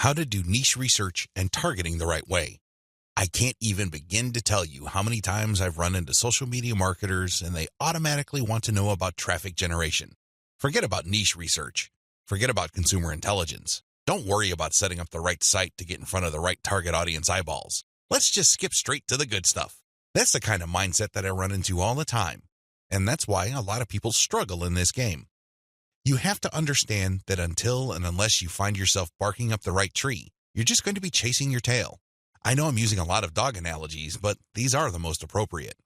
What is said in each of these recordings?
How to do niche research and targeting the right way. I can't even begin to tell you how many times I've run into social media marketers and they automatically want to know about traffic generation. Forget about niche research. Forget about consumer intelligence. Don't worry about setting up the right site to get in front of the right target audience eyeballs. Let's just skip straight to the good stuff. That's the kind of mindset that I run into all the time. And that's why a lot of people struggle in this game. You have to understand that until and unless you find yourself barking up the right tree, you're just going to be chasing your tail. I know I'm using a lot of dog analogies, but these are the most appropriate.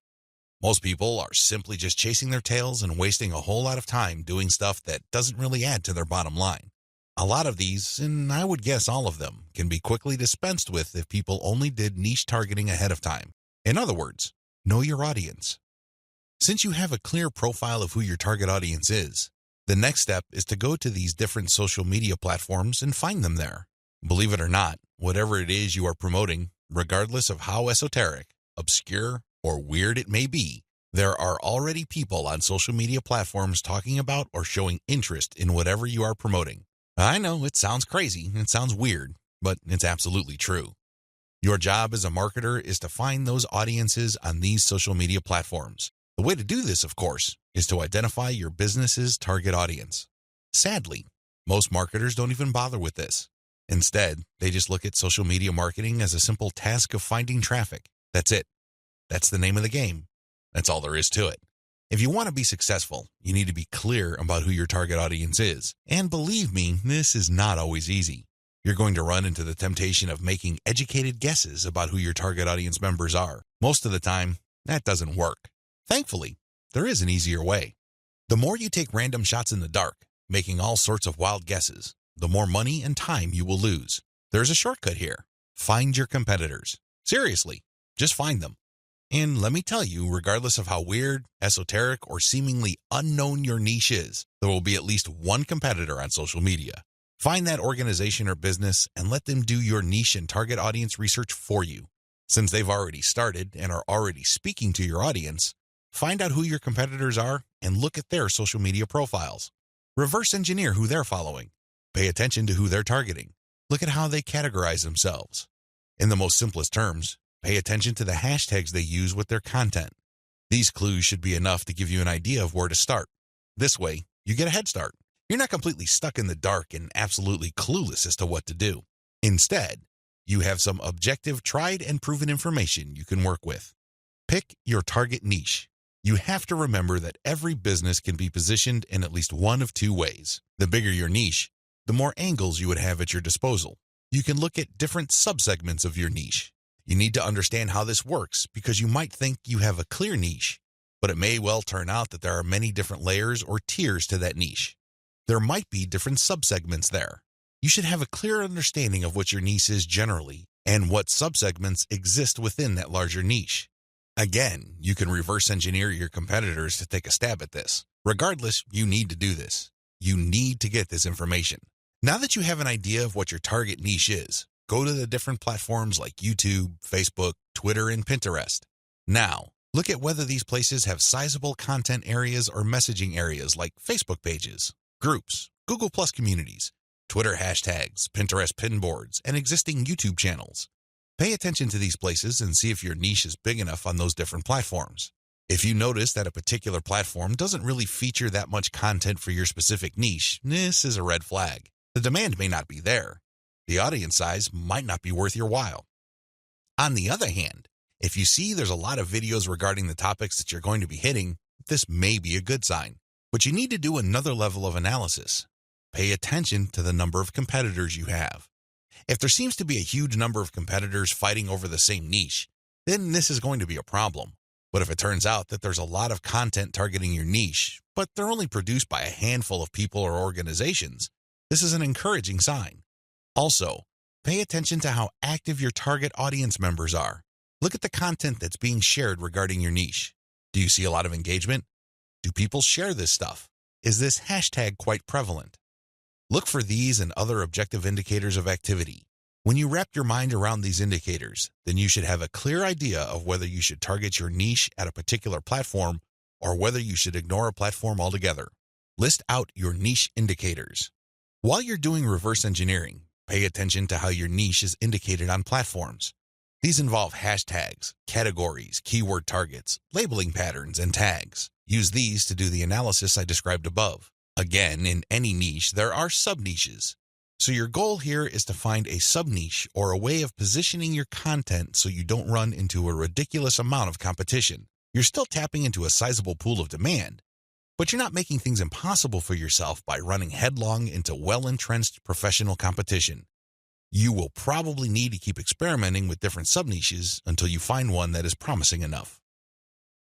Most people are simply just chasing their tails and wasting a whole lot of time doing stuff that doesn't really add to their bottom line. A lot of these, and I would guess all of them, can be quickly dispensed with if people only did niche targeting ahead of time. In other words, know your audience. Since you have a clear profile of who your target audience is, the next step is to go to these different social media platforms and find them there. Believe it or not, whatever it is you are promoting, regardless of how esoteric, obscure, or weird it may be, there are already people on social media platforms talking about or showing interest in whatever you are promoting. I know it sounds crazy, it sounds weird, but it's absolutely true. Your job as a marketer is to find those audiences on these social media platforms. The way to do this, of course, is to identify your business's target audience. Sadly, most marketers don't even bother with this. Instead, they just look at social media marketing as a simple task of finding traffic. That's it. That's the name of the game. That's all there is to it. If you want to be successful, you need to be clear about who your target audience is. And believe me, this is not always easy. You're going to run into the temptation of making educated guesses about who your target audience members are. Most of the time, that doesn't work. Thankfully, there is an easier way. The more you take random shots in the dark, making all sorts of wild guesses, the more money and time you will lose. There's a shortcut here. Find your competitors. Seriously, just find them. And let me tell you, regardless of how weird, esoteric, or seemingly unknown your niche is, there will be at least one competitor on social media. Find that organization or business and let them do your niche and target audience research for you. Since they've already started and are already speaking to your audience, find out who your competitors are and look at their social media profiles. Reverse engineer who they're following. Pay attention to who they're targeting. Look at how they categorize themselves. In the most simplest terms, pay attention to the hashtags they use with their content. These clues should be enough to give you an idea of where to start. This way, you get a head start. You're not completely stuck in the dark and absolutely clueless as to what to do. Instead, you have some objective, tried and proven information you can work with. Pick your target niche. You have to remember that every business can be positioned in at least one of two ways. The bigger your niche, the more angles you would have at your disposal. You can look at different subsegments of your niche. You need to understand how this works because you might think you have a clear niche, but it may well turn out that there are many different layers or tiers to that niche. There might be different subsegments there. You should have a clear understanding of what your niche is generally and what subsegments exist within that larger niche. Again, you can reverse engineer your competitors to take a stab at this. Regardless, you need to do this. You need to get this information. Now that you have an idea of what your target niche is, go to the different platforms like YouTube, Facebook, Twitter, and Pinterest. Now, look at whether these places have sizable content areas or messaging areas like Facebook pages, groups, Google Plus communities, Twitter hashtags, Pinterest pinboards, and existing YouTube channels. Pay attention to these places and see if your niche is big enough on those different platforms. If you notice that a particular platform doesn't really feature that much content for your specific niche, this is a red flag. The demand may not be there. The audience size might not be worth your while. On the other hand, if you see there's a lot of videos regarding the topics that you're going to be hitting, this may be a good sign. But you need to do another level of analysis. Pay attention to the number of competitors you have. If there seems to be a huge number of competitors fighting over the same niche, then this is going to be a problem. But if it turns out that there's a lot of content targeting your niche, but they're only produced by a handful of people or organizations, this is an encouraging sign. Also, pay attention to how active your target audience members are. Look at the content that's being shared regarding your niche. Do you see a lot of engagement? Do people share this stuff? Is this hashtag quite prevalent? Look for these and other objective indicators of activity. When you wrap your mind around these indicators, then you should have a clear idea of whether you should target your niche at a particular platform or whether you should ignore a platform altogether. List out your niche indicators. While you're doing reverse engineering, Pay attention to how your niche is indicated on platforms. These involve hashtags, categories, keyword targets, labeling patterns, and tags. Use these to do the analysis I described above. Again, in any niche, there are sub-niches. So your goal here is to find a sub-niche or a way of positioning your content so you don't run into a ridiculous amount of competition. You're still tapping into a sizable pool of demand, but you're not making things impossible for yourself by running headlong into well-entrenched professional competition. You will probably need to keep experimenting with different sub-niches until you find one that is promising enough.